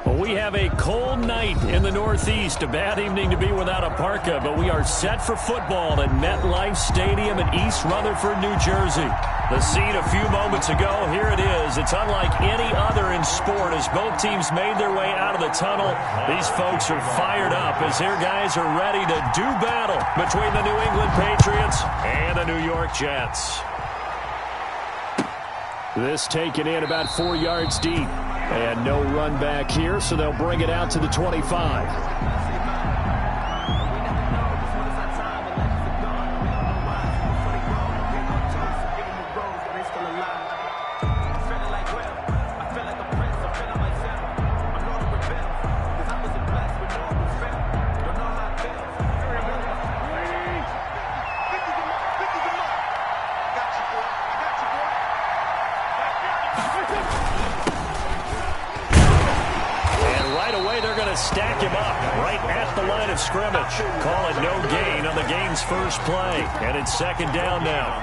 Well, we have a cold night in the Northeast. A bad evening to be without a parka, but we are set for football at MetLife Stadium in East Rutherford, New Jersey. The scene a few moments ago, here it is. It's unlike any other in sport as both teams made their way out of the tunnel. These folks are fired up as their guys are ready to do battle between the New England Patriots and the New York Jets. This taken in about 4 yards deep. And no run back here, so they'll bring it out to the 25. Stack him up right at the line of scrimmage. Call it no gain on the game's first play. And it's second down now.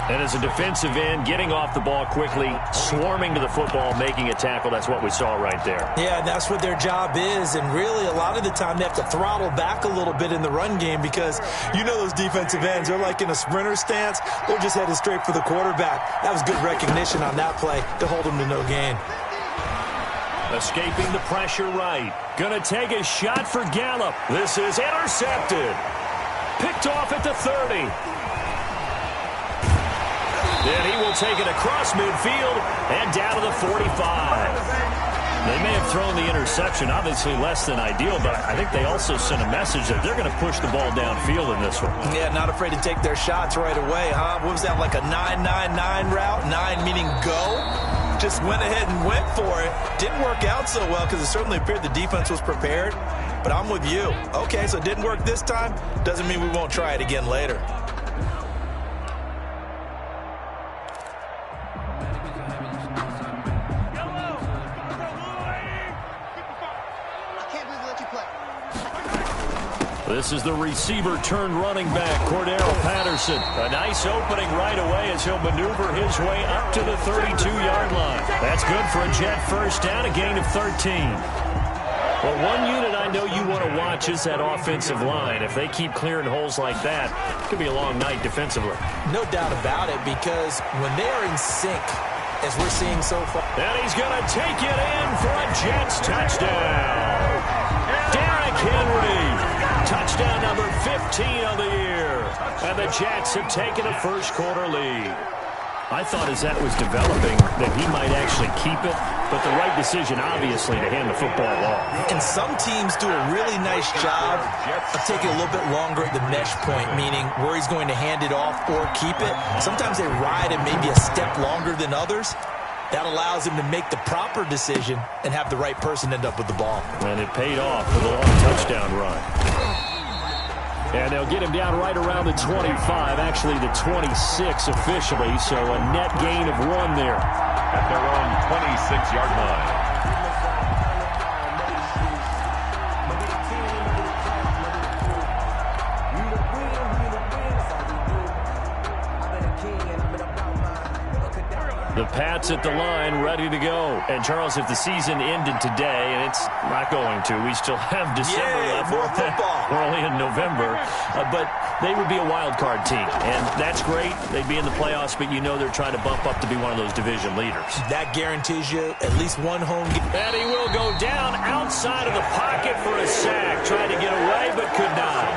And as a defensive end, getting off the ball quickly, swarming to the football, making a tackle, that's what we saw right there. Yeah, that's what their job is. And really, a lot of the time, they have to throttle back a little bit in the run game because you know those defensive ends, they're like in a sprinter stance. They're just headed straight for the quarterback. That was good recognition on that play to hold them to no gain. Escaping the pressure right. Gonna take a shot for Gallup. This is intercepted. Picked off at the 30. Then he will take it across midfield and down to the 45. They may have thrown the interception, obviously less than ideal, but I think they also sent a message that they're going to push the ball downfield in this one. Yeah, not afraid to take their shots right away, huh? What was that, like a 9-9-9 route? 9 meaning go? Just went ahead and went for it. Didn't work out so well because it certainly appeared the defense was prepared. But I'm with you. Okay, so it didn't work this time. Doesn't mean we won't try it again later. This is the receiver turned running back, Cordero Patterson. A nice opening right away as he'll maneuver his way up to the 32-yard line. That's good for a Jet first down, a gain of 13. Well, one unit I know you want to watch is that offensive line. If they keep clearing holes like that, it could be a long night defensively. No doubt about it, because when they are in sync, as we're seeing so far. And he's going to take it in for a Jets touchdown. Derrick Henry. Touchdown number 15 of the year. And the Jets have taken a first quarter lead. I thought as that was developing that he might actually keep it, but the right decision, obviously, to hand the football off. And some teams do a really nice job of taking a little bit longer at the mesh point, meaning where he's going to hand it off or keep it. Sometimes they ride it maybe a step longer than others. That allows him to make the proper decision and have the right person end up with the ball. And it paid off with a long touchdown run. And they'll get him down right around the 25, actually the 26 officially, so a net gain of 1 there. At their own 26-yard line. The Pats at the line, ready to go. And, Charles, if the season ended today, and it's not going to, we still have December left. More football. We're only in November. But they would be a wild card team. And that's great. They'd be in the playoffs, but you know they're trying to bump up to be one of those division leaders. That guarantees you at least one home game. And he will go down outside of the pocket for a sack. Tried to get away, but could not.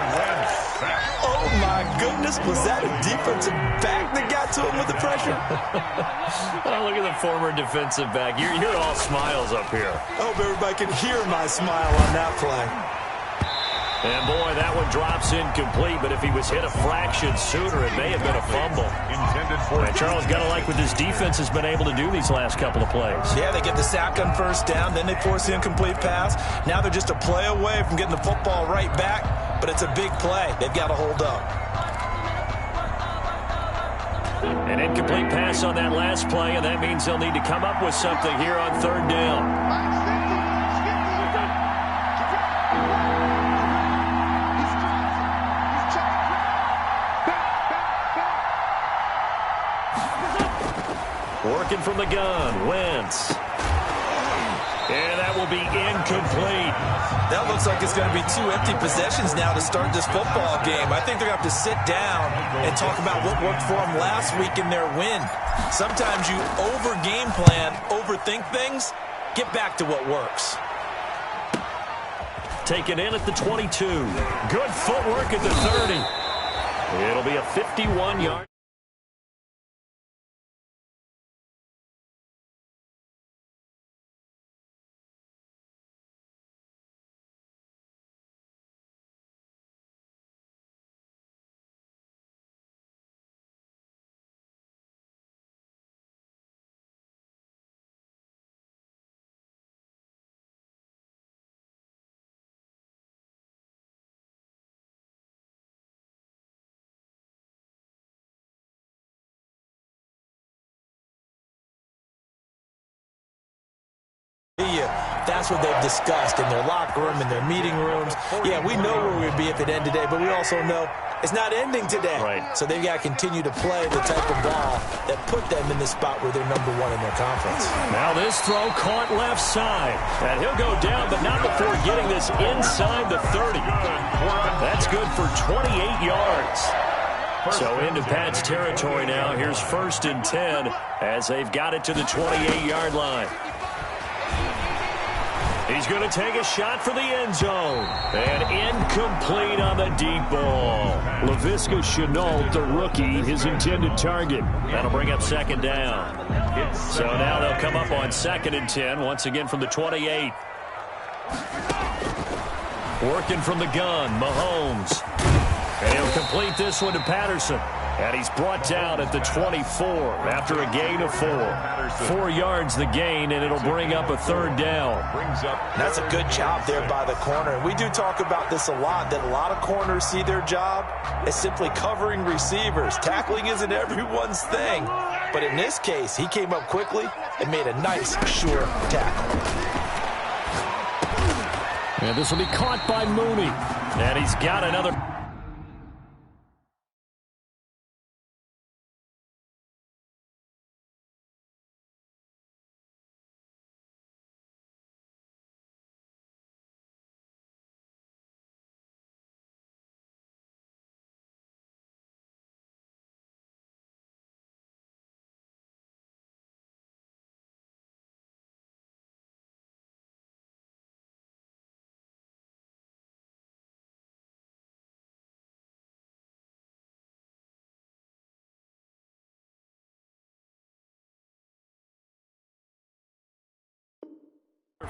Oh, my goodness. Was that a defensive back that got to him with the pressure? Oh, look at the former defensive back. You're all smiles up here. I hope everybody can hear my smile on that play. And, boy, that one drops incomplete, but if he was hit a fraction sooner, it may have been a fumble. And Charles, got to like what this defense has been able to do these last couple of plays. Yeah, they get the sack on first down, then they force the incomplete pass. Now they're just a play away from getting the football right back, but it's a big play. They've got to hold up. An incomplete pass on that last play, and that means they'll need to come up with something here on third down. Working from the gun, Wentz. And that will be incomplete. That looks like it's going to be 2 empty possessions now to start this football game. I think they're going to have to sit down and talk about what worked for them last week in their win. Sometimes you over-game plan, overthink things. Get back to what works. Taken in at the 22. Good footwork at the 30. It'll be a 51-yard. That's what they've discussed in their locker room, in their meeting rooms. Yeah, we know where we'd be if it ended today, but we also know it's not ending today. Right. So they've got to continue to play the type of ball that put them in the spot where they're number 1 in their conference. Now this throw caught left side. And he'll go down, but not before getting this inside the 30. That's good for 28 yards. So into Pat's territory now. Here's 1st and 10 as they've got it to the 28-yard line. He's going to take a shot for the end zone. And incomplete on the deep ball. Laviska Shenault, the rookie, his intended target. That'll bring up 2nd down. So now they'll come up on 2nd and 10, once again from the 28. Working from the gun, Mahomes. And he'll complete this one to Patterson. And he's brought down at the 24 after a gain of 4. 4 yards the gain, and it'll bring up a 3rd down. That's a good job there by the corner. We do talk about this a lot, that a lot of corners see their job as simply covering receivers. Tackling isn't everyone's thing. But in this case, he came up quickly and made a nice, sure tackle. And this will be caught by Mooney. And he's got another.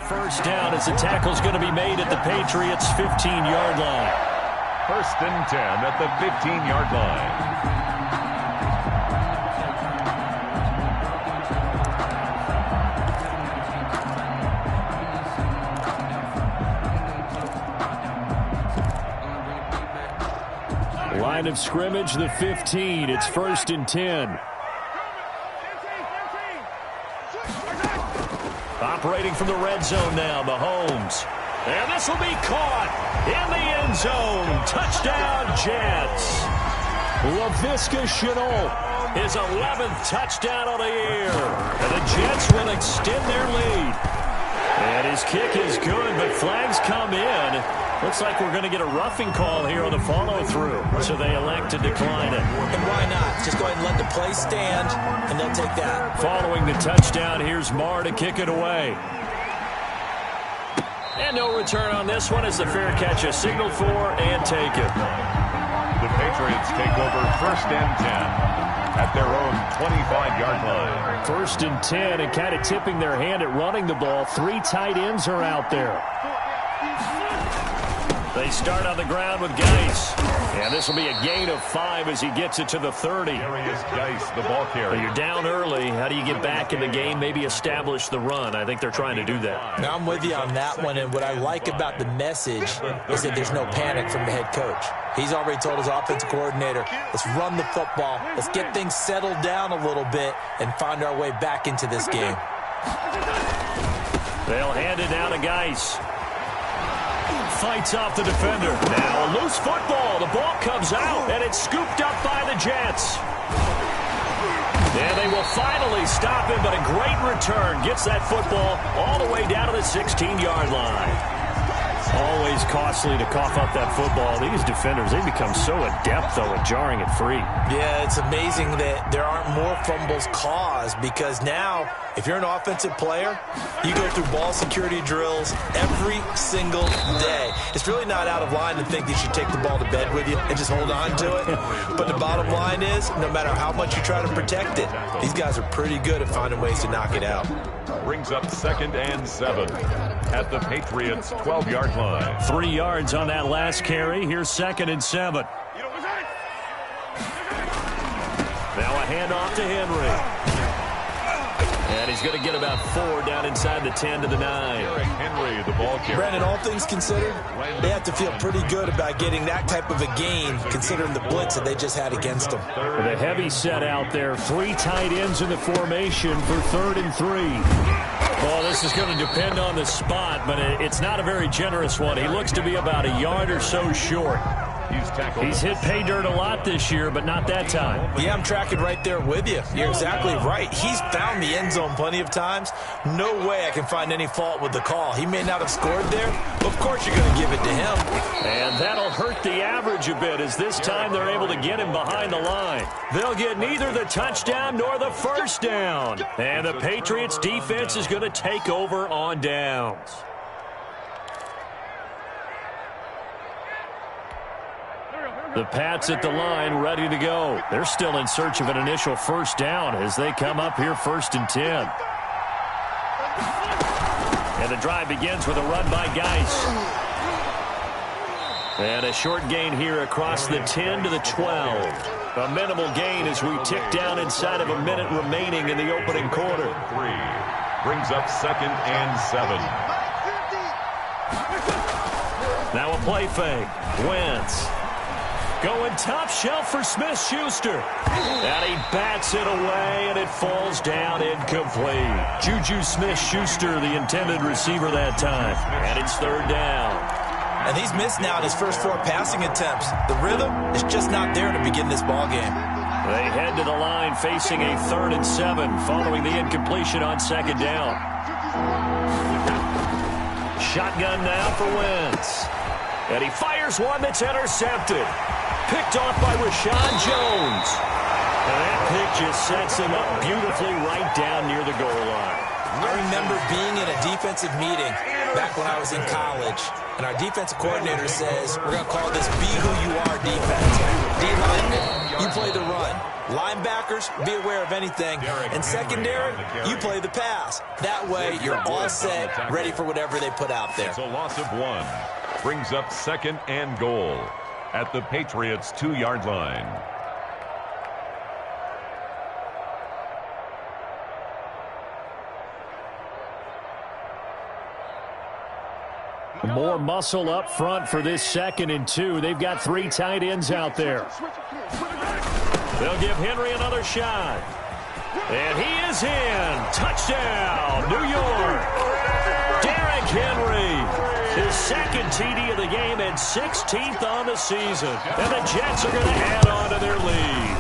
First down as the tackle's going to be made at the Patriots' 15-yard line. 1st and 10 at the 15-yard line. Line of scrimmage, the 15. It's 1st and 10. Operating from the red zone now, Mahomes. And this will be caught in the end zone. Touchdown, Jets. Laviska Shenault, his 11th touchdown of the year. And the Jets will extend their lead. And his kick is good, but flags come in. Looks like we're going to get a roughing call here on the follow-through, so they elect to decline it. And why not? Just go ahead and let the play stand, and they'll take that. Following the touchdown, here's Marr to kick it away. And no return on this one as the fair catch is signaled for and taken. The Patriots take over 1st and 10 at their own 25-yard line. 1st and 10, and kind of tipping their hand at running the ball. 3 tight ends are out there. They start on the ground with Geis. And this will be a gain of 5 as he gets it to the 30. Darius Geis, the ball carrier. You're down early. How do you get back in the game, maybe establish the run? I think they're trying to do that. Now, I'm with you on that one, and what I like about the message is that there's no panic from the head coach. He's already told his offensive coordinator, let's run the football, let's get things settled down a little bit and find our way back into this game. They'll hand it down to Geis. Fights off the defender. Now a loose football. The ball comes out, and it's scooped up by the Jets. And they will finally stop him, but a great return. Gets that football all the way down to the 16-yard line. Always costly to cough up that football. These defenders, they become so adept, though, at jarring it free. Yeah, it's amazing that there aren't more fumbles caused because now, if you're an offensive player, you go through ball security drills every single day. It's really not out of line to think that you take the ball to bed with you and just hold on to it. But the bottom line is, no matter how much you try to protect it, these guys are pretty good at finding ways to knock it out. Brings up 2nd and 7 at the Patriots' 12-yard line. 3 yards on that last carry. Here's 2nd and 7. Now a handoff to Henry. And he's going to get about 4 down inside the 10 to the 9. Henry, the ball carrier. Brandon, all things considered, they have to feel pretty good about getting that type of a gain considering the blitz that they just had against them. The heavy set out there. 3 tight ends in the formation for 3rd and 3. Well, this is going to depend on the spot, but it's not a very generous one. He looks to be about a yard or so short. He's hit pay dirt a lot this year, but not that time. Yeah, I'm tracking right there with you. You're exactly right. He's found the end zone plenty of times. No way I can find any fault with the call. He may not have scored there, but of course you're going to give it to him. And that'll hurt the average a bit as this time they're able to get him behind the line. They'll get neither the touchdown nor the first down. And the Patriots defense is going to take over on downs. The Pats at the line, ready to go. They're still in search of an initial first down as they come up here 1st and 10. And the drive begins with a run by Geis. And a short gain here across the 10 to the 12. A minimal gain as we tick down inside of a minute remaining in the opening quarter. 3 brings up 2nd and 7. Now a play fake. Wentz. Going top shelf for Smith-Schuster. And he bats it away, and it falls down incomplete. Juju Smith-Schuster, the intended receiver that time. And it's 3rd down. And he's missed now in his first 4 passing attempts. The rhythm is just not there to begin this ball game. They head to the line facing a 3rd and 7 following the incompletion on 2nd down. Shotgun now for Wentz. And he fires one that's intercepted. Picked off by Rashawn Jones. And that pick just sets him up beautifully right down near the goal line. I remember being in a defensive meeting back when I was in college, and our defensive coordinator says, we're going to call this be who you are defense. D-lineman, you play the run. Linebackers, be aware of anything. And secondary, you play the pass. That way, you're all set, ready for whatever they put out there. It's a loss of 1. Brings up 2nd and goal at the Patriots' 2-yard line. More muscle up front for this 2nd and 2. They've got 3 tight ends out there. They'll give Henry another shot. And he is in. Touchdown, New York. Derrick Henry. His 2nd TD of the game and 16th on the season. And the Jets are going to add on to their lead.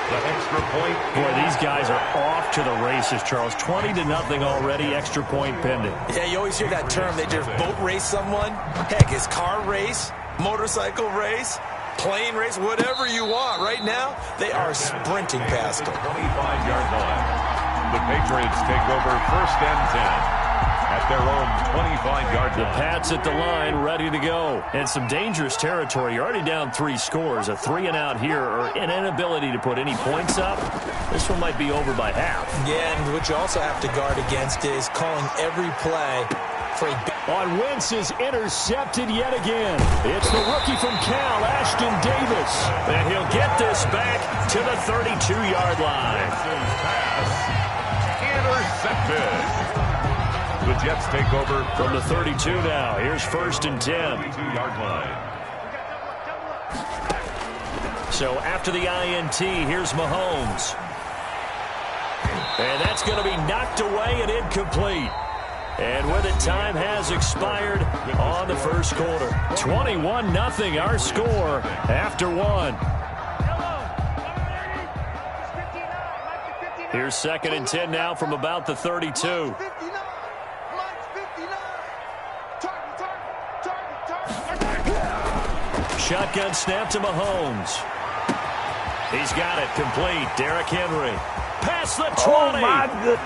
The extra point. Boy, these guys are off to the races, Charles. 20-0 already, extra point pending. Yeah, you always hear that term. They just boat race someone. Heck, it's car race, motorcycle race, plane race, whatever you want. Right now, they are sprinting past them. 25-yard line. The Patriots take over 1st and 10. At their own 25-yard line. The Pats at the line, ready to go. And some dangerous territory. You're already down 3 scores. A 3-and-out here, or an inability to put any points up. This one might be over by half. Yeah, and what you also have to guard against is calling every play for a... On Wentz is intercepted yet again. It's the rookie from Cal, Ashton Davis. And he'll get this back to the 32-yard line. Intercepted. The Jets take over from the 32 now. Here's 1st and 10. 32-yard line. So after the INT, here's Mahomes. And that's going to be knocked away and incomplete. And with it, time has expired on the first quarter. 21-0 our score after 1. Here's 2nd and 10 now from about the 32. Shotgun snap to Mahomes. He's got it complete. Derrick Henry. Past the 20. Oh, my goodness.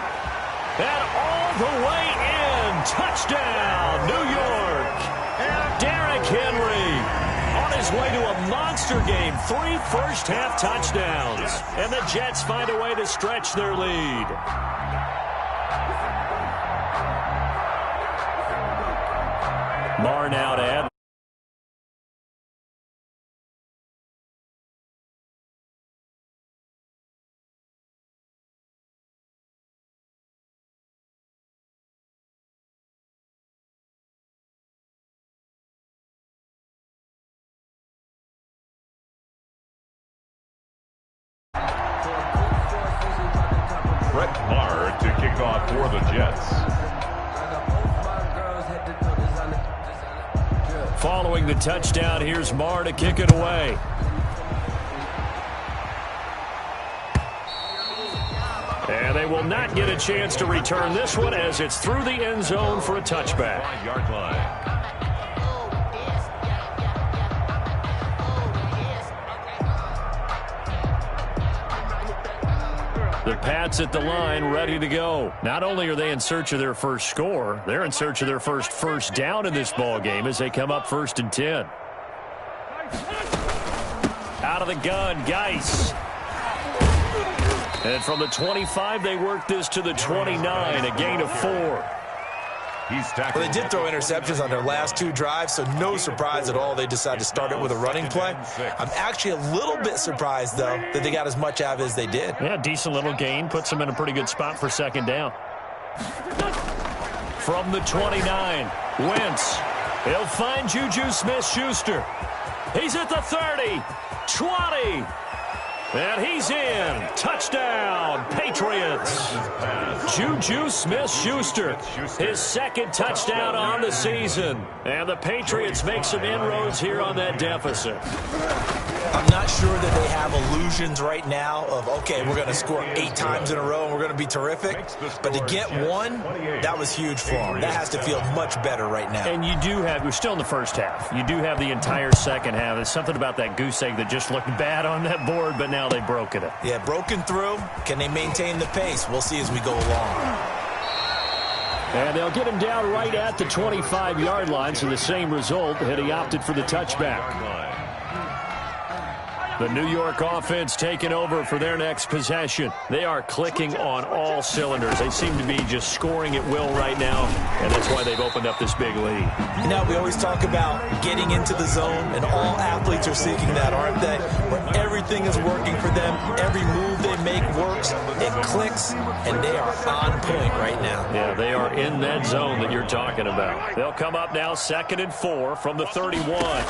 And all the way in. Touchdown, New York. Derrick Henry on his way to a monster game. 3 first-half touchdowns. And the Jets find a way to stretch their lead. Marr now to add. Marr to kick off for the Jets. Following the touchdown, here's Marr to kick it away. And they will not get a chance to return this one as it's through the end zone for a touchback. 5-yard line. The Pats at the line, ready to go. Not only are they in search of their first score, they're in search of their first down in this ball game as they come up 1st and 10. Out of the gun, Geis. And from the 25, they work this to the 29, a gain of 4. Well, they did throw interceptions on their last 2 drives, so no surprise at all they decided to start it with a running play. I'm actually a little bit surprised, though, that they got as much out of it as they did. Yeah, decent little gain. Puts them in a pretty good spot for 2nd down. From the 29, Wentz. He'll find Juju Smith-Schuster. He's at the 30, 20. And he's in. Touchdown, Patriots. Juju Smith-Schuster, his 2nd touchdown on the season. And the Patriots make some inroads here on that deficit. I'm not sure that they have illusions right now of, okay, we're going to score 8 times in a row and we're going to be terrific. But to get one, that was huge for them. That has to feel much better right now. And you do have, we're still in the first half. You do have the entire second half. There's something about that goose egg that just looked bad on that board, but now they've broken it. Yeah, broken through. Can they maintain the pace? We'll see as we go along. And they'll get him down right at the 25-yard line, so the same result, had he opted for the touchback. The New York offense taking over for their next possession. They are clicking on all cylinders. They seem to be just scoring at will right now, and that's why they've opened up this big lead. You know, we always talk about getting into the zone, and all athletes are seeking that, aren't they? Where everything is working for them. Every move they make works. It clicks, and they are on point right now. Yeah, they are in that zone that you're talking about. They'll come up now 2nd and 4 from the 31.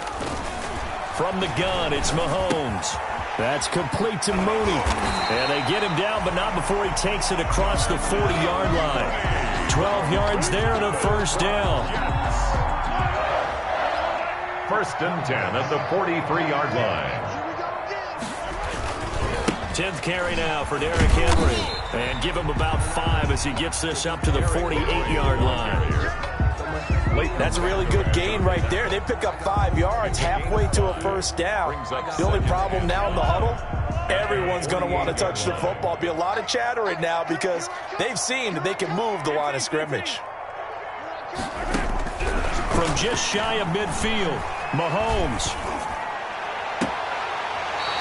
From the gun, it's Mahomes. That's complete to Mooney. And they get him down, but not before he takes it across the 40-yard line. 12 yards there and a 1st down. 1st and 10 at the 43-yard line. 10th carry now for Derrick Henry. And give him about 5 as he gets this up to the 48-yard line. That's a really good gain right there. They pick up 5 yards halfway to a 1st down. The only problem now in the huddle, everyone's going to want to touch the football. Be a lot of chattering now because they've seen that they can move the line of scrimmage. From just shy of midfield, Mahomes.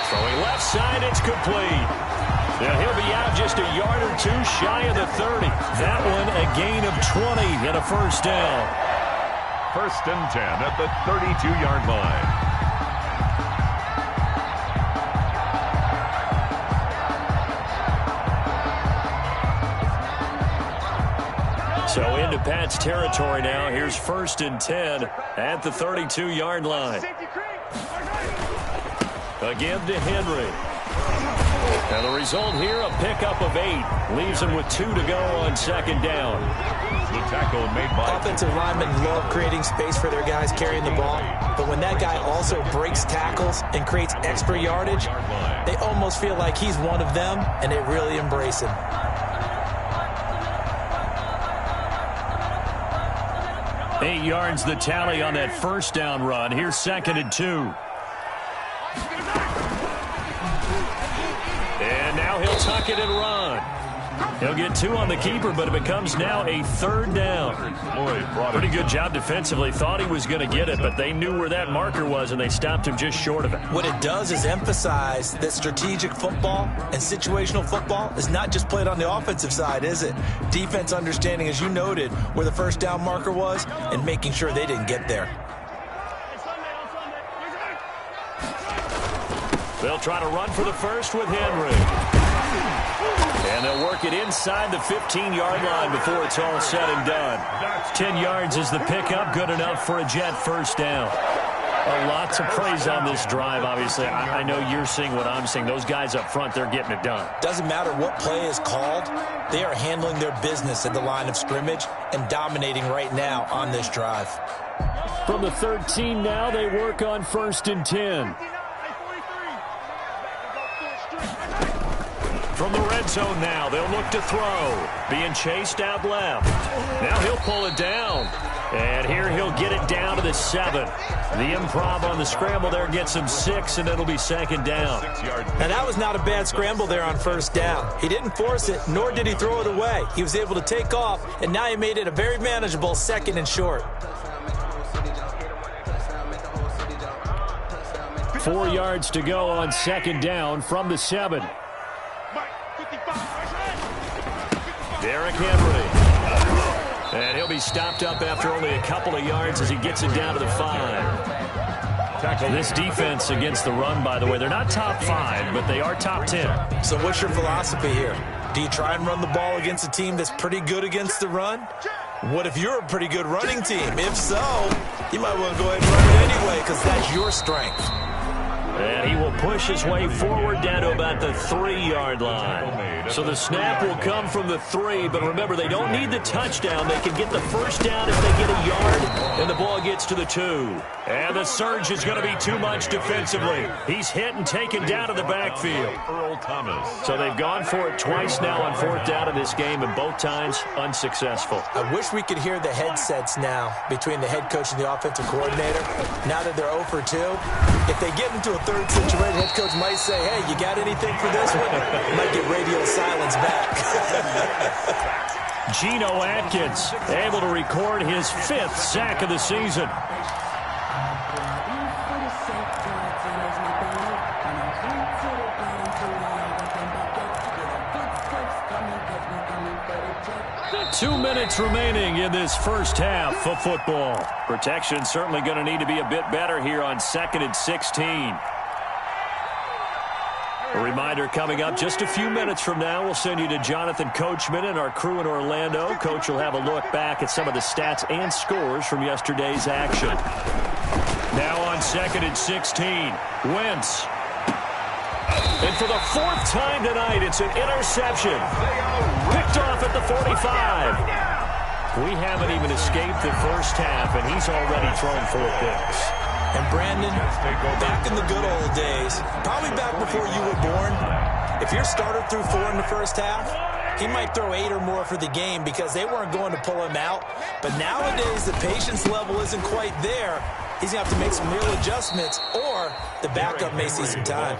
Throwing left side, it's complete. Now he'll be out just a yard or 2 shy of the 30. That one a gain of 20 and a 1st down. 1st and 10 at the 32-yard line. So into Pat's territory now. Here's 1st and 10 at the 32-yard line. Again to Henry. And the result here, a pickup of 8. Leaves him with 2 to go on 2nd down. The tackle made by offensive linemen love creating space for their guys carrying the ball, but when that guy also breaks tackles and creates extra yardage, they almost feel like he's one of them, and they really embrace him. Eight yards the tally on that first down run. Here's 2nd and 2. And now he'll tuck it and run. He'll get 2 on the keeper, but it becomes now a 3rd down. Pretty good job defensively. Thought he was going to get it, but they knew where that marker was, and they stopped him just short of it. What it does is emphasize that strategic football and situational football is not just played on the offensive side, is it? Defense understanding, as you noted, where the first down marker was and making sure they didn't get there. They'll try to run for the first with Henry. And they'll work it inside the 15-yard line before it's all said and done. 10 yards is the pickup, good enough for a Jet first down. Lots of praise on this drive, obviously. I know you're seeing what I'm seeing. Those guys up front, they're getting it done. Doesn't matter what play is called. They are handling their business at the line of scrimmage and dominating right now on this drive. From the 13 now, they work on 1st and 10. From the red zone now, they'll look to throw. Being chased out left. Now he'll pull it down. And here he'll get it down to the 7. The improv on the scramble there gets him 6, and it'll be 2nd down. Now that was not a bad scramble there on 1st down. He didn't force it, nor did he throw it away. He was able to take off, and now he made it a very manageable 2nd and short. 4 yards to go on 2nd down from the 7. Derrick Henry. And he'll be stopped up after only a couple of yards as he gets it down to the 5. This defense against the run, by the way, they're not top 5, but they are top 10. So what's your philosophy here? Do you try and run the ball against a team that's pretty good against the run? What if you're a pretty good running team? If so, you might want to go ahead and run it anyway because that's your strength. And he will push his way forward down to about the 3-yard line. So the snap will come from the 3, but remember, they don't need the touchdown. They can get the first down if they get a yard, and the ball gets to the 2. And the surge is going to be too much defensively. He's hit and taken down to the backfield. So they've gone for it twice now on 4th down in this game, and both times unsuccessful. I wish we could hear the headsets now between the head coach and the offensive coordinator. Now that they're 0 for 2, if they get into a 3rd situation, head coach might say, hey, you got anything for this one? Might get radio silence back. Geno Atkins able to record his 5th sack of the season. Two minutes remaining in this first half of football. Protection certainly going to need to be a bit better here on 2nd and 16. A reminder coming up just a few minutes from now. We'll send you to Jonathan Coachman and our crew in Orlando. Coach will have a look back at some of the stats and scores from yesterday's action. Now on 2nd and 16, Wentz. And for the 4th time tonight, it's an interception. Picked off at the 45. We haven't even escaped the first half, and he's already thrown 4 picks. And Brandon, back in the good old days, probably back before you were born, if your starter threw 4 in the first half, he might throw 8 or more for the game because they weren't going to pull him out. But nowadays, the patience level isn't quite there. He's going to have to make some real adjustments, or the backup may see some time.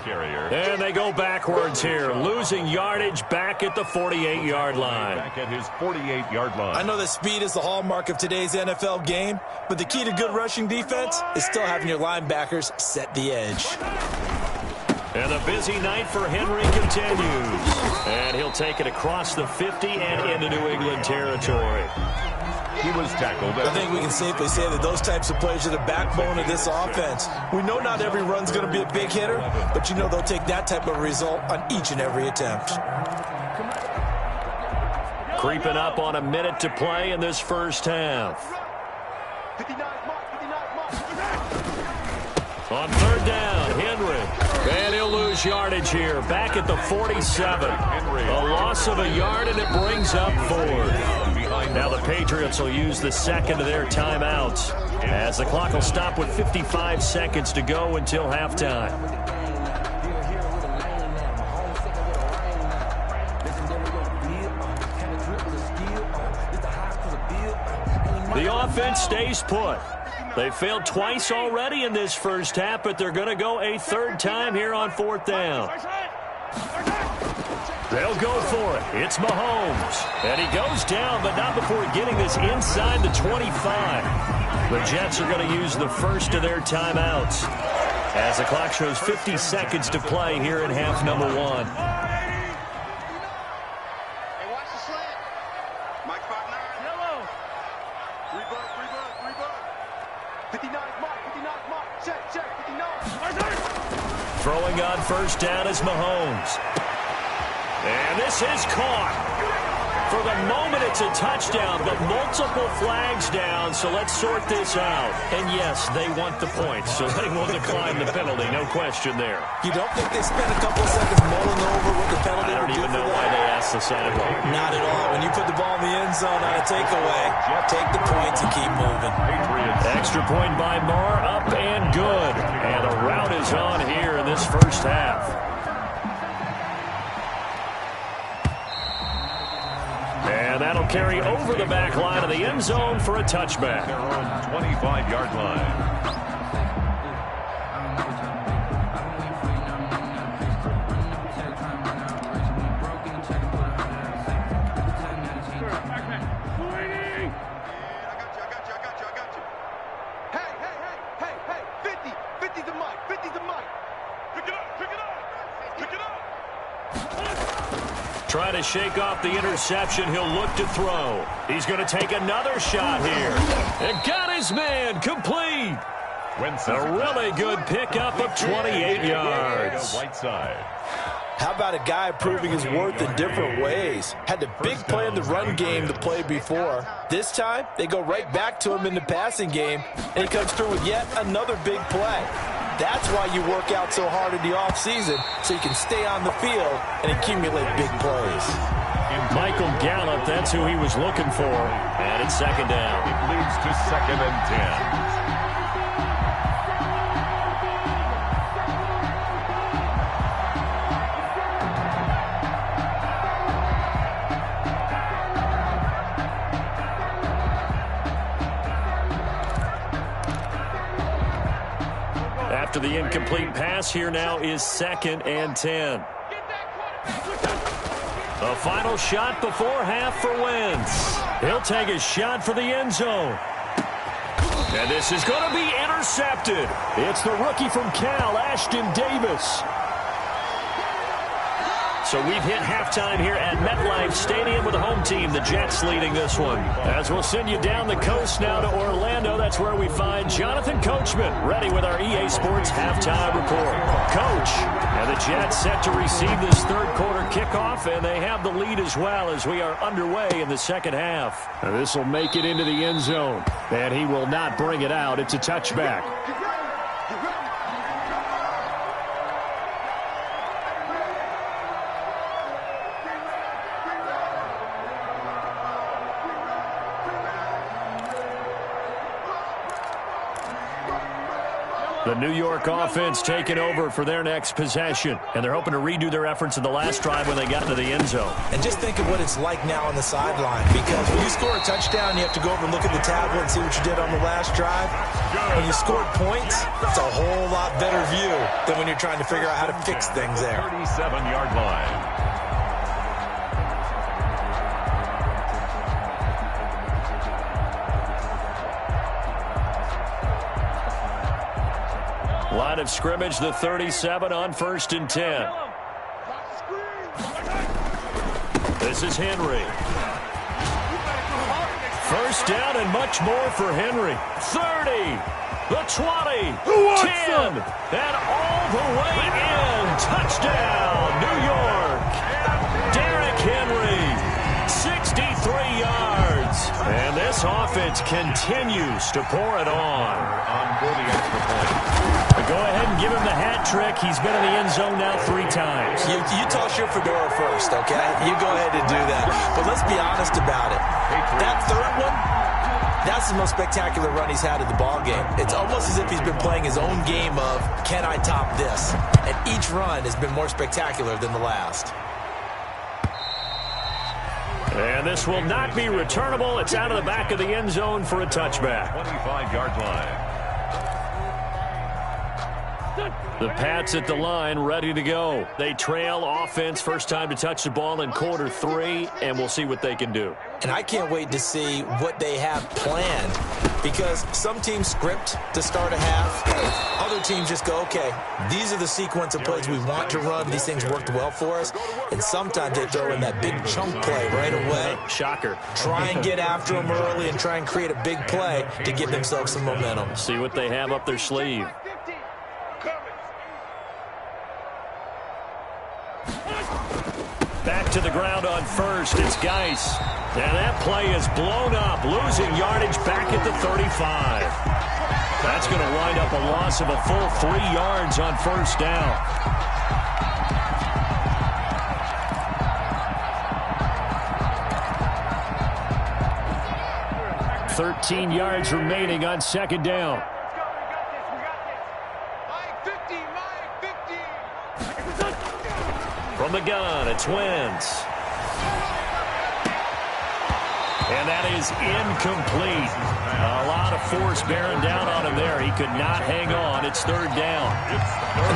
And they go backwards here, losing yardage back at the 48-yard line. Back at his 48-yard line. I know that speed is the hallmark of today's NFL game, but the key to good rushing defense is still having your linebackers set the edge. And the busy night for Henry continues. And he'll take it across the 50 and into New England territory. He was tackled. I think we can safely say that those types of plays are the backbone of this offense. We know not every run's going to be a big hitter, but you know they'll take that type of result on each and every attempt. Creeping up on a minute to play in this first half. On 3rd down, Henry. And he'll lose yardage here. Back at the 47. A loss of a yard, and it brings up 4. Behind Now the Patriots will use the second of their timeouts as the clock will stop with 55 seconds to go until halftime. The offense stays put. They failed twice already in this first half, but they're going to go a third time here on fourth down. They'll go for it. It's Mahomes. And he goes down, but not before getting this inside the 25. The Jets are going to use the first of their timeouts as the clock shows 50 seconds to play here in half number one. Hey, watch the slant. Mike 5'9". Yellow. 59 mark, 59 mark. Check, 59. Throwing on first down is Mahomes. And this is caught. For the moment, it's a touchdown, but multiple flags down, so let's sort this out. And yes, they want the points, so they will decline the penalty, no question there. You don't think they spent a couple of seconds mulling over what the penalty I don't even know why they asked the sideline. Not at all. When you put the ball in the end zone on a takeaway, take the points and keep moving. Extra point by Marr, up and good. And a rout is on here in this first half. And that'll carry over the back line of the end zone for a touchback. Their own 25-yard line. Trying to shake off the interception. He'll look to throw. He's going to take another shot here. And got his man complete. A really good pickup of 28 yards. Right side. How about a guy proving his worth in different ways? Had the big play in the run game to play before. This time, they go right back to him in the passing game, and he comes through with yet another big play. That's why you work out so hard in the offseason, so you can stay on the field and accumulate big plays. Michael Gallup, that's who he was looking for. And it's second down. It leads to 2nd and 10. After the incomplete pass, here now is 2nd and 10. A final shot before half for Wentz. He'll take a shot for the end zone. And this is going to be intercepted. It's the rookie from Cal, Ashton Davis. So we've hit halftime here at MetLife Stadium with the home team, the Jets, leading this one. As we'll send you down the coast now to Orlando, that's where we find Jonathan Coachman, ready with our EA Sports halftime report. Coach, and the Jets set to receive this third quarter kickoff, and they have the lead as well as we are underway in the second half. And this will make it into the end zone, and he will not bring it out. It's a touchback. The New York offense taking over for their next possession. And they're hoping to redo their efforts in the last drive when they got to the end zone. And just think of what it's like now on the sideline. Because when you score a touchdown, you have to go over and look at the tablet and see what you did on the last drive. When you scored points, it's a whole lot better view than when you're trying to figure out how to fix things there. 37-yard line. Line of scrimmage, the 37 on 1st and 10. This is Henry. First down and much more for Henry. 30, the 20, 10, and all the way in. Touchdown, New York. Derrick Henry, 63 yards. And this Jets offense continues to pour it on. For the extra point. Go ahead and give him the hat trick. He's been in the end zone now 3 times. You toss your fedora first, okay? You go ahead and do that. But let's be honest about it. That third one, that's the most spectacular run he's had in the ballgame. It's almost as if he's been playing his own game of, can I top this? And each run has been more spectacular than the last. And this will not be returnable. It's out of the back of the end zone for a touchback. 25-yard line. The Pats at the line, ready to go. They trail offense, first time to touch the ball in quarter 3, and we'll see what they can do. And I can't wait to see what they have planned, because some teams script to start a half. Other teams just go, okay, these are the sequence of plays we want to run. These things worked well for us. And sometimes they throw in that big chunk play right away. Shocker. Try and get after them early and try and create a big play to give themselves some momentum. See what they have up their sleeve. Back to the ground on first. It's Geis. And that play is blown up, losing yardage back at the 35. That's going to wind up a loss of a full 3 yards on first down. – 13 yards remaining on second down. From the gun, it's Wentz. And that is incomplete. A lot of force bearing down on him there. He could not hang on. It's third down.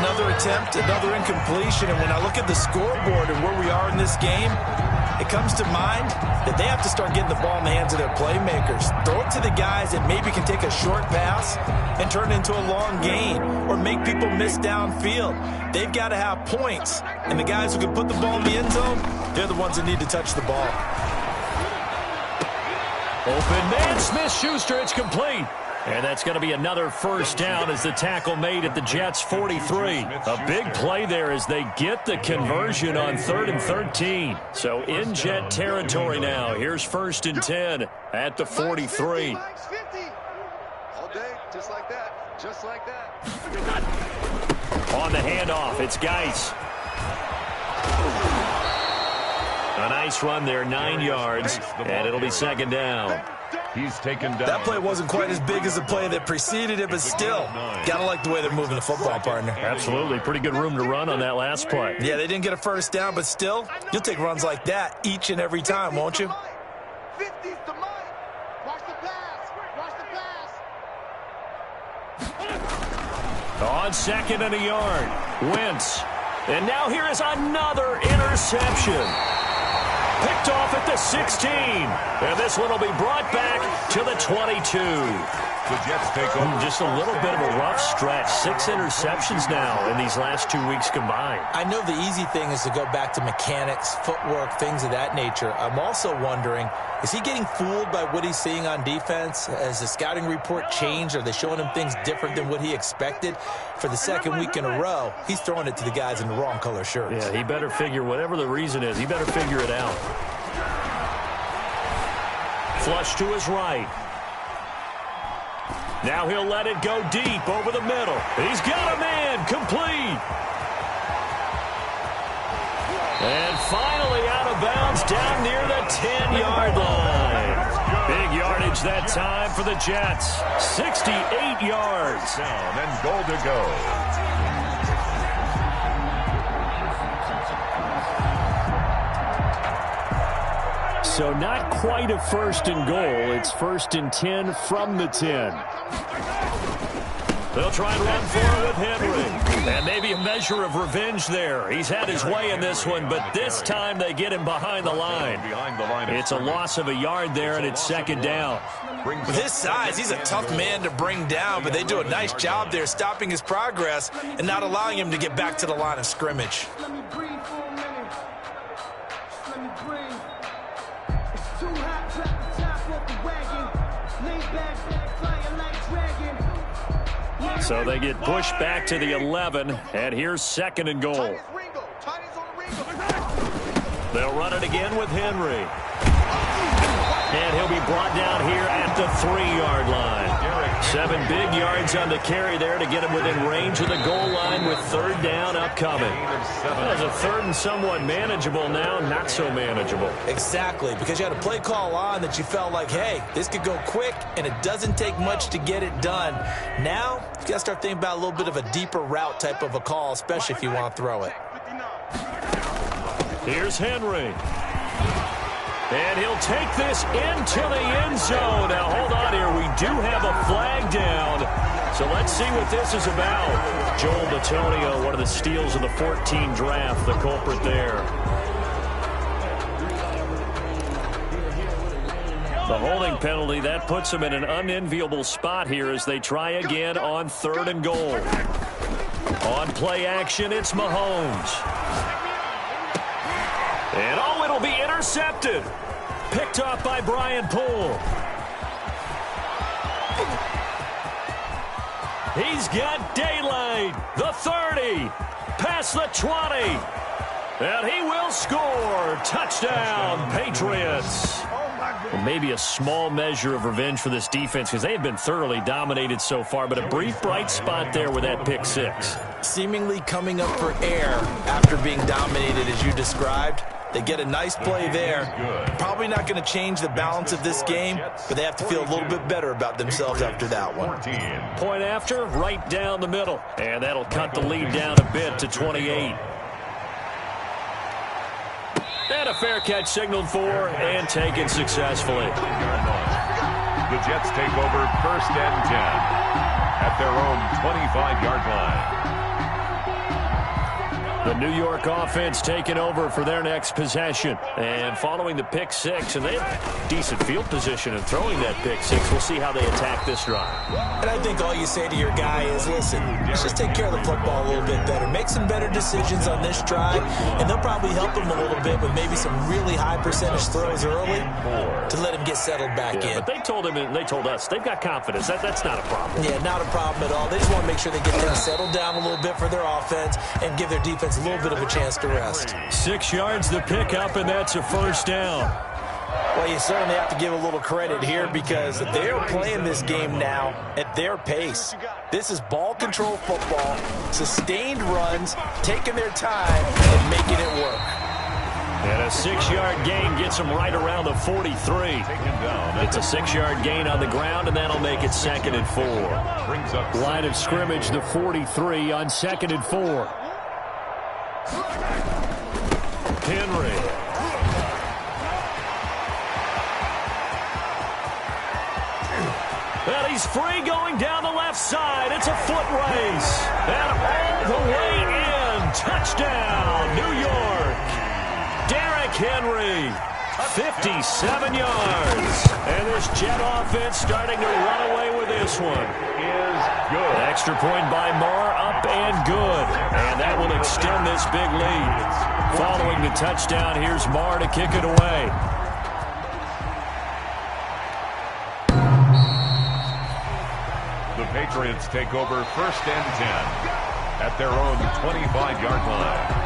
Another attempt, another incompletion. And when I look at the scoreboard and where we are in this game, it comes to mind that they have to start getting the ball in the hands of their playmakers. Throw it to the guys that maybe can take a short pass and turn it into a long gain or make people miss downfield. They've got to have points. And the guys who can put the ball in the end zone, they're the ones that need to touch the ball. Open man, Smith-Schuster, it's complete. And that's going to be another first down as the tackle made at the Jets' 43. A big play there as they get the conversion on 3rd and 13. So in Jet territory now. Here's 1st and 10 at the 43. All day, just like that. Just like that. On the handoff, it's Geis. A nice run there, 9 yards, and it'll be second down. He's taken down. That play wasn't quite as big as the play that preceded it, but still, got to like the way they're moving the football, partner. Absolutely. Pretty good room to run on that last play. Yeah, they didn't get a first down, but still, you'll take runs like that each and every time, won't you? 50's the mic. Watch the pass. Watch the pass. On 2nd and a yard, Wentz. And now here is another interception. Picked off at the 16. And this one will be brought back to the 22. The Jets take over. Just a little bit of a rough stretch. 6 interceptions now in these last 2 weeks combined. I know the easy thing is to go back to mechanics, footwork, things of that nature. I'm also wondering, is he getting fooled by what he's seeing on defense? Has the scouting report changed? Are they showing him things different than what he expected? For the 2nd week in a row, he's throwing it to the guys in the wrong color shirts. Yeah, he better figure, whatever the reason is, he better figure it out. Flush to his right. Now he'll let it go deep over the middle. He's got a man, complete. And finally out of bounds down near the 10-yard line. Big yardage that time for the Jets. 68 yards. Down and goal to go. So not quite a 1st and goal. It's 1st and 10 from the 10. They'll try and run for it with Henry. And maybe a measure of revenge there. He's had his way in this one, but this time they get him behind the line. It's a loss of a yard there, and it's 2nd down. With his size, he's a tough man to bring down, but they do a nice job there stopping his progress and not allowing him to get back to the line of scrimmage. Let me breathe for a minute. Let me breathe. It's too hot, drop the top off the wagon. Lay back, flying like dragon. So they get pushed back to the 11, and here's 2nd and goal. They'll run it again with Henry. And he'll be brought down here the 3-yard line. 7 big yards on the carry there to get him within range of the goal line with 3rd down upcoming. Well, as a 3rd and somewhat manageable now, not so manageable. Exactly, because you had a play call on that you felt like, hey, this could go quick, and it doesn't take much to get it done. Now, you got to start thinking about a little bit of a deeper route type of a call, especially if you want to throw it. Here's Henry. And he'll take this into the end zone. Now, hold on here. We do have a flag down. So let's see what this is about. Joel Bitonio, one of the steals of the 14 draft, the culprit there. The holding penalty, that puts them in an unenviable spot here as they try again on 3rd and goal. On play action, it's Mahomes. And oh, it'll be intercepted. Picked off by Brian Poole. He's got daylight. The 30. Past the 20. And he will score. Touchdown, Patriots. Well, maybe a small measure of revenge for this defense because they have been thoroughly dominated so far, but a brief bright spot there with that pick 6. Seemingly coming up for air after being dominated as you described. They get a nice play there. Probably not going to change the balance of this game, but they have to feel a little bit better about themselves after that one. Point after, right down the middle. And that'll cut the lead down a bit to 28. And a fair catch signaled for and taken successfully. The Jets take over 1st and 10 at their own 25-yard line. The New York offense taking over for their next possession. And following the pick 6, and they have decent field position in throwing that pick 6. We'll see how they attack this drive. And I think all you say to your guy is, listen, let's just take care of the football a little bit better. Make some better decisions on this drive, and they'll probably help him a little bit with maybe some really high percentage throws early to let him get settled back in. But they told him and they told us they've got confidence. That's not a problem. Yeah, not a problem at all. They just want to make sure they get things settled down a little bit for their offense and give their defense a little bit of a chance to rest. 6 yards to pick up, and that's a 1st down. Well, you certainly have to give a little credit here because they're playing this game now at their pace. This is ball control football, sustained runs, taking their time and making it work. And a 6-yard gain gets them right around the 43. It's a 6-yard gain on the ground, and that'll make it 2nd and 4. Line of scrimmage, the 43 on 2nd and 4. Henry. Well, he's free going down the left side. It's a foot race. And all the way in. Touchdown, New York. Derrick Henry, 57 yards. And this Jet offense starting to run away with this one. Good. Extra point by Marr, up and good. And that will extend this big lead. Following the touchdown, here's Marr to kick it away. The Patriots take over 1st and 10 at their own 25-yard line.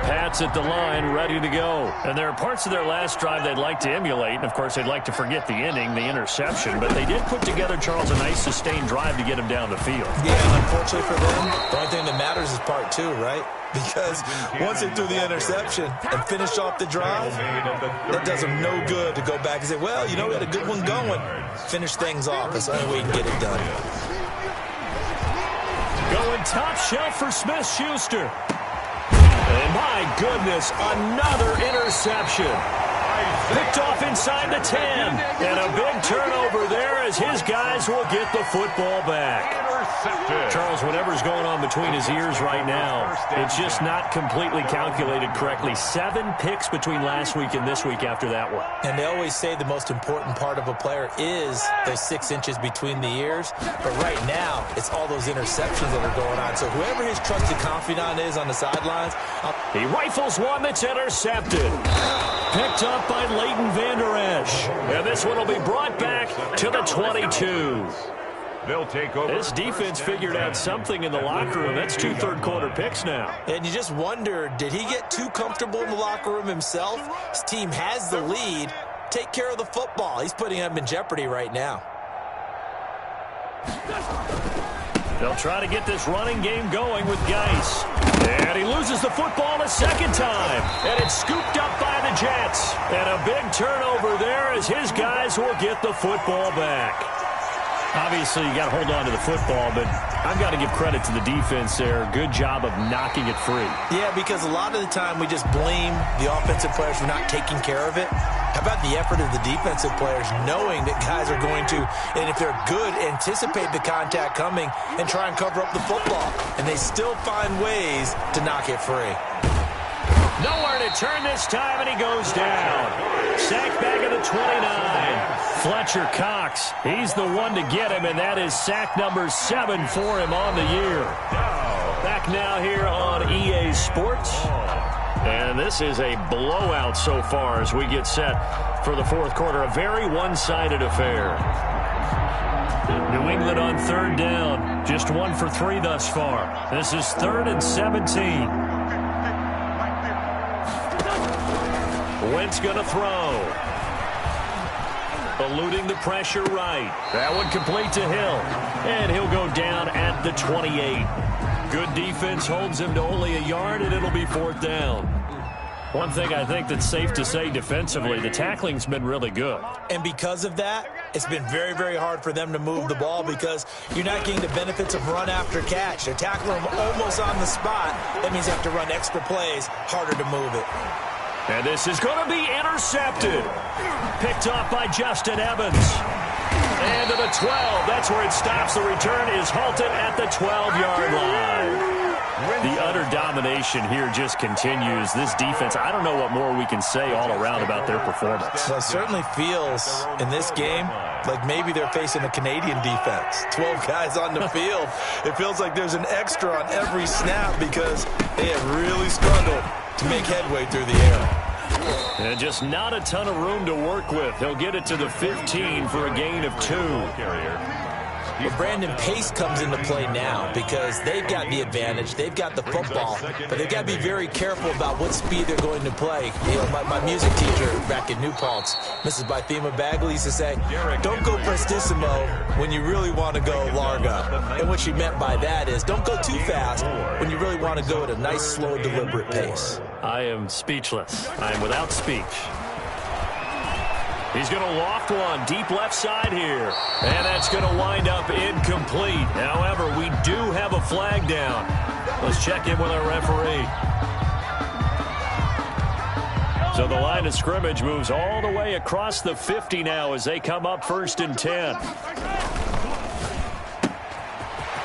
Pats at the line, ready to go. And there are parts of their last drive they'd like to emulate. And, of course, they'd like to forget the ending, the interception. But they did put together, Charles, a nice sustained drive to get him down the field. Yeah, unfortunately for them, the only thing that matters is part 2, right? Because once they threw the interception and finished off the drive, that does them no good to go back and say, well, you know, we had a good one going. Finish things off. That's the only way you can get it done. Going top shelf for Smith-Schuster. And my goodness, another interception. Picked off inside the 10. And a big turnover there as his guys will get the football back. Charles, whatever's going on between his ears right now, it's just not completely calculated correctly. 7 picks between last week and this week after that one. And they always say the most important part of a player is those 6 inches between the ears. But right now, it's all those interceptions that are going on. So whoever his trusted confidant is on the sidelines. He rifles one that's intercepted. Picked up by Leighton Vander Esch. And this one will be brought back to the 22. They'll take over. This defense figured out something in the locker room. That's 2 third-quarter picks now. And you just wonder, did he get too comfortable in the locker room himself? His team has the lead. Take care of the football. He's putting them in jeopardy right now. They'll try to get this running game going with Geis. And he loses the football a second time. And it's scooped up by the Jets. And a big turnover there as his guys will get the football back. Obviously, you got to hold on to the football, but I've got to give credit to the defense there. Good job of knocking it free. Yeah, because a lot of the time we just blame the offensive players for not taking care of it. How about the effort of the defensive players knowing that guys are going to, and if they're good, anticipate the contact coming and try and cover up the football. And they still find ways to knock it free. Nowhere to turn this time, and he goes down. Sacked back at the 29. Fletcher Cox, he's the one to get him, and that is sack number 7 for him on the year. Back now here on EA Sports. And this is a blowout so far as we get set for the fourth quarter. A very one-sided affair. New England on third down. Just 1 for 3 thus far. This is 3rd and 17. Wentz going to throw. Eluding the pressure right. That one complete to Hill. And he'll go down at the 28. Good defense holds him to only a yard, and it'll be 4th down. One thing I think that's safe to say defensively, the tackling's been really good. And because of that, it's been very, very hard for them to move the ball because you're not getting the benefits of run after catch. They're tackling them almost on the spot. That means you have to run extra plays, harder to move it. And this is going to be intercepted. Picked off by Justin Evans. And to the 12. That's where it stops. The return is halted at the 12-yard line. The utter domination here just continues. This defense, I don't know what more we can say all around about their performance. Well, it certainly feels in this game like maybe they're facing a Canadian defense. 12 guys on the field. It feels like there's an extra on every snap because they have really struggled to make headway through the air. And just not a ton of room to work with. He'll get it to the 15 for a gain of 2. Well, Brandon, pace comes into play now because they've got the advantage. They've got the football, but they've got to be very careful about what speed they're going to play. You know, my music teacher back in New Paltz, Mrs. Bythema Bagley, used to say, don't go prestissimo when you really want to go larga. And what she meant by that is don't go too fast when you really want to go at a nice, slow, deliberate pace. I am speechless. I am without speech. He's going to loft one deep left side here. And that's going to wind up incomplete. However, we do have a flag down. Let's check in with our referee. So the line of scrimmage moves all the way across the 50 now as they come up 1st and 10.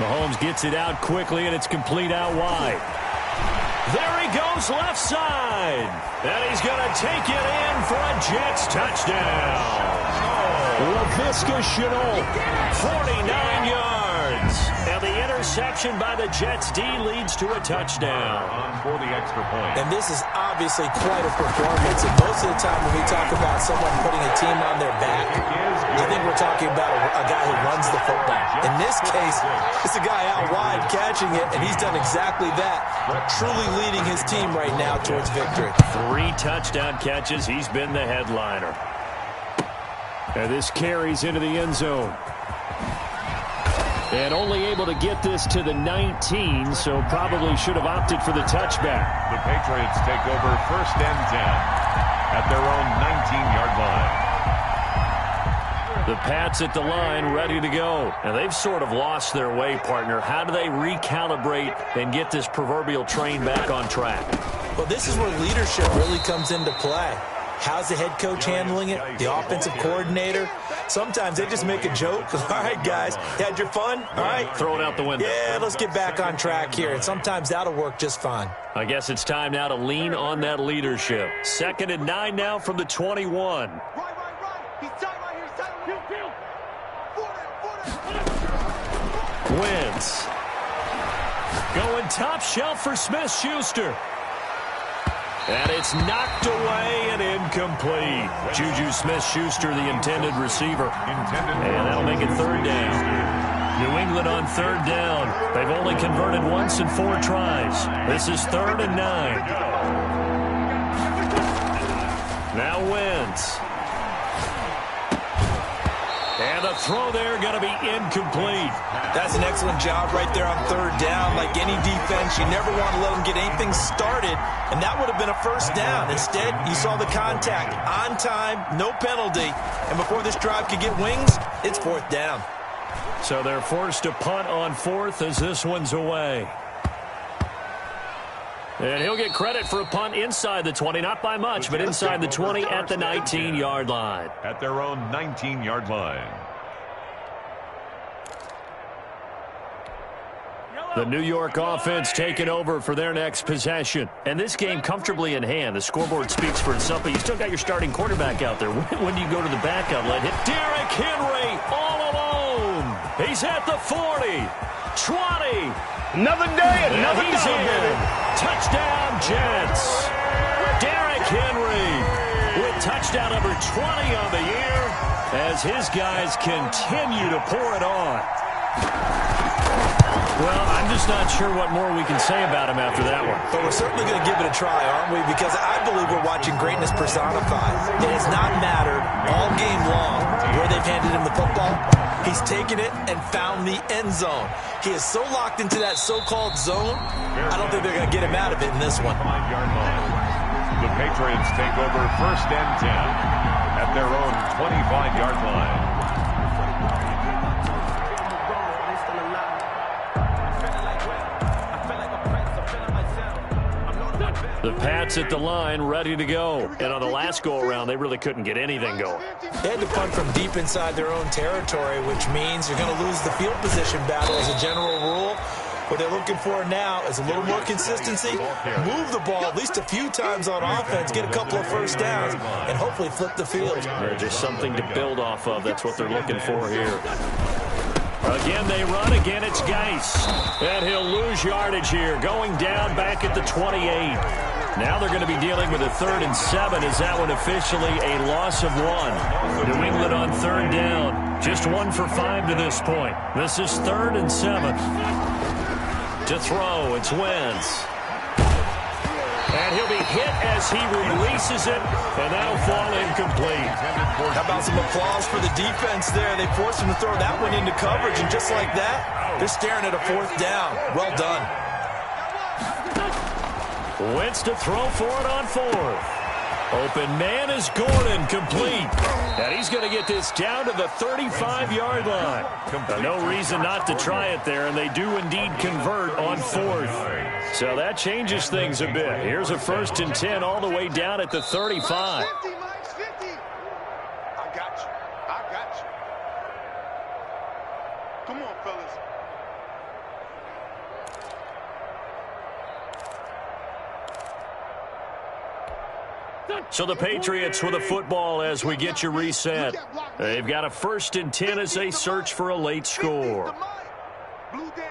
Mahomes gets it out quickly, and it's complete out wide. There he goes left side. And he's going to take it in for a Jets touchdown. LaVisca Chenault, 49 yards. And the interception by the Jets D leads to a touchdown. For the extra point. And this is obviously quite a performance. And most of the time when we talk about someone putting a team on their back, I think we're talking about a guy who runs the football. In this case, it's a guy out wide catching it, and he's done exactly that, truly leading his team right now towards victory. 3 touchdown catches. He's been the headliner. And this carries into the end zone. And only able to get this to the 19, so probably should have opted for the touchback. The Patriots take over 1st and 10 at their own 19-yard line. The Pats at the line, ready to go. And they've sort of lost their way, partner. How do they recalibrate and get this proverbial train back on track? Well, this is where leadership really comes into play. How's the head coach handling it? The offensive coordinator? Sometimes they just make a joke. All right, guys, you had your fun? All right. Throw it out the window. Yeah, let's get back on track here. And sometimes that'll work just fine. I guess it's time now to lean on that leadership. 2nd and 9 now from the 21. Right. He's tight right here. He's tight. Wentz. Going top shelf for Smith-Schuster. And it's knocked away and incomplete. Juju Smith-Schuster, the intended receiver. And that'll make it 3rd down. New England on third down. They've only converted once in 4 tries. This is 3rd and 9. Now Wentz. And the throw there going to be incomplete. That's an excellent job right there on third down. Like any defense, you never want to let them get anything started, and that would have been a first down. Instead, you saw the contact on time, no penalty, and before this drive could get wings, it's 4th down. So they're forced to punt on 4th as this one's away. And he'll get credit for a punt inside the 20, not by much, but inside the 20 at the 19-yard line. At their own 19-yard line. The New York offense taking over for their next possession. And this game comfortably in hand. The scoreboard speaks for itself, but you still got your starting quarterback out there. When do you go to the backup? Let hit Derrick Henry all alone. He's at the 40, 20. Another day, another he's dog, in. baby. Touchdown, Jets. Derrick Henry with touchdown number 20 on the year as his guys continue to pour it on. Well, I'm just not sure what more we can say about him after that one. But we're certainly going to give it a try, aren't we? Because I believe we're watching greatness personified. It has not mattered all game long where they've handed him the football. He's taken it and found the end zone. He is so locked into that so-called zone, I don't think they're going to get him out of it in this one. 5-yard line. The Patriots take over 1st and 10 at their own 25-yard line. The Pats at the line, ready to go. And on the last go-around, they really couldn't get anything going. They had to punt from deep inside their own territory, which means you're going to lose the field position battle as a general rule. What they're looking for now is a little more consistency, move the ball at least a few times on offense, get a couple of first downs, and hopefully flip the field. Just something to build off of. That's what they're looking for here. Again, they run. Again, it's Geis. And he'll lose yardage here, going down back at the 28. Now they're going to be dealing with a 3rd and 7. Is that one officially a loss of 1? New England on 3rd down. Just 1 for 5 to this point. This is 3rd and 7. To throw, it's Wentz. And he'll be hit as he releases it, and that'll fall incomplete. How about some applause for the defense there? They forced him to throw that one into coverage, and just like that, they're staring at a 4th down. Well done. Wentz to throw for it on 4th. Open man is Gordon, complete. And he's going to get this down to the 35-yard line. No reason not to try it there, and they do indeed convert on 4th. So that changes things a bit. Here's a 1st and 10 all the way down at the 35. 50, Mike's 50. I got you. I got you. Come on, fellas. So the Patriots with a football as we get you reset. They've got a 1st and 10 as they search for a late score. Blue down.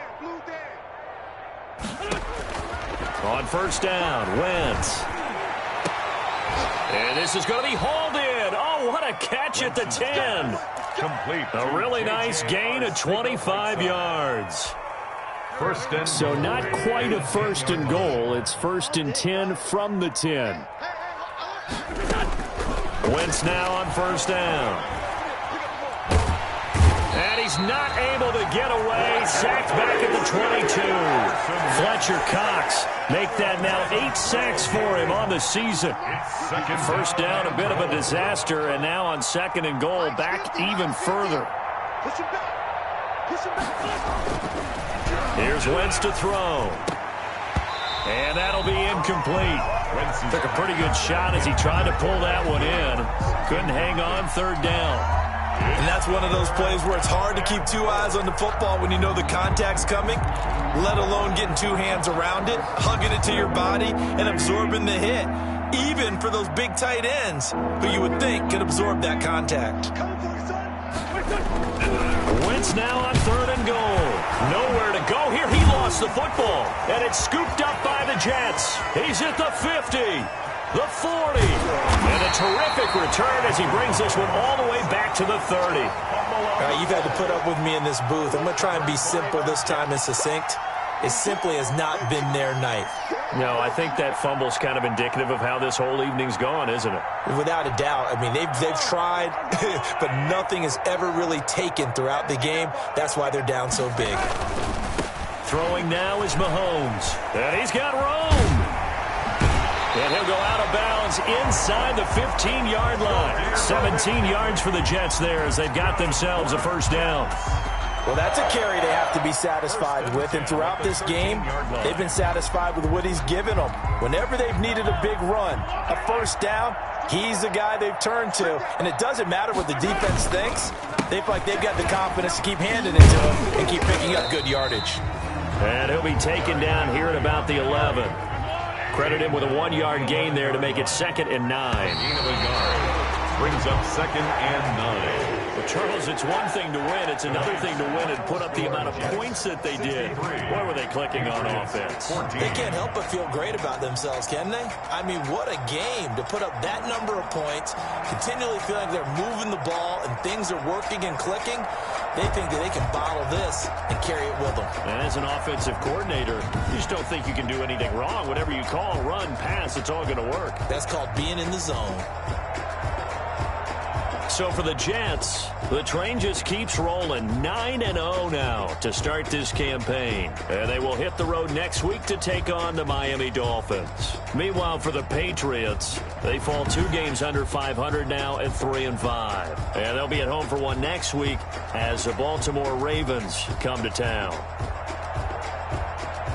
On 1st down, Wentz. And this is going to be hauled in. Oh, what a catch at the 10. Complete. A really nice gain of 25 yards. So not quite a 1st and goal. It's 1st and 10 from the 10. Wentz now on 1st down. And he's not able to get away. Sacked back at the 22. Fletcher Cox make that now 8 sacks for him on the season. 1st down, a bit of a disaster, and now on 2nd and goal, back even further. Here's Wentz to throw. And that'll be incomplete. Took a pretty good shot as he tried to pull that one in. Couldn't hang on 3rd down. And that's one of those plays where it's hard to keep 2 eyes on the football when you know the contact's coming, let alone getting 2 hands around it, hugging it to your body, and absorbing the hit, even for those big tight ends who you would think could absorb that contact. Wentz now on 3rd and goal. Nowhere to go here. He lost the football, and it's scooped up by the Jets. He's at the 50. the 40. And a terrific return as he brings this one all the way back to the 30. All right, you've had to put up with me in this booth. I'm going to try and be simple this time and succinct. It simply has not been their night. No, I think that fumble's kind of indicative of how this whole evening's gone, isn't it? Without a doubt. I mean, they've tried, but nothing has ever really taken throughout the game. That's why they're down so big. Throwing now is Mahomes. And he's got room. And he'll go out of bounds inside the 15-yard line. 17 yards for the Jets there as they've got themselves a first down. Well, that's a carry they have to be satisfied with. And throughout this game, they've been satisfied with what he's given them. Whenever they've needed a big run, a first down, he's the guy they've turned to. And it doesn't matter what the defense thinks. They feel like they've got the confidence to keep handing it to him and keep picking up good yardage. And he'll be taken down here at about the 11. Credit him with a 1-yard gain there to make it 2nd and 9. Gain of a yard. Brings up 2nd and 9. Well, Charles, it's one thing to win. It's another thing to win and put up the amount of points that they did. Boy, were they clicking on offense. They can't help but feel great about themselves, can they? I mean, what a game to put up that number of points, continually feeling they're moving the ball and things are working and clicking. They think that they can bottle this and carry it with them. And as an offensive coordinator, you just don't think you can do anything wrong. Whatever you call, run, pass, it's all going to work. That's called being in the zone. So for the Jets, the train just keeps rolling. 9-0 now to start this campaign. And they will hit the road next week to take on the Miami Dolphins. Meanwhile, for the Patriots, they fall 2 games under 500 now at 3-5. And they'll be at home for one next week as the Baltimore Ravens come to town.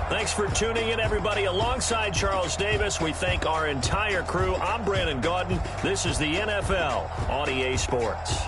Thanks for tuning in, everybody. Alongside Charles Davis, we thank our entire crew. I'm Brandon Gaudin. This is the NFL on EA Sports.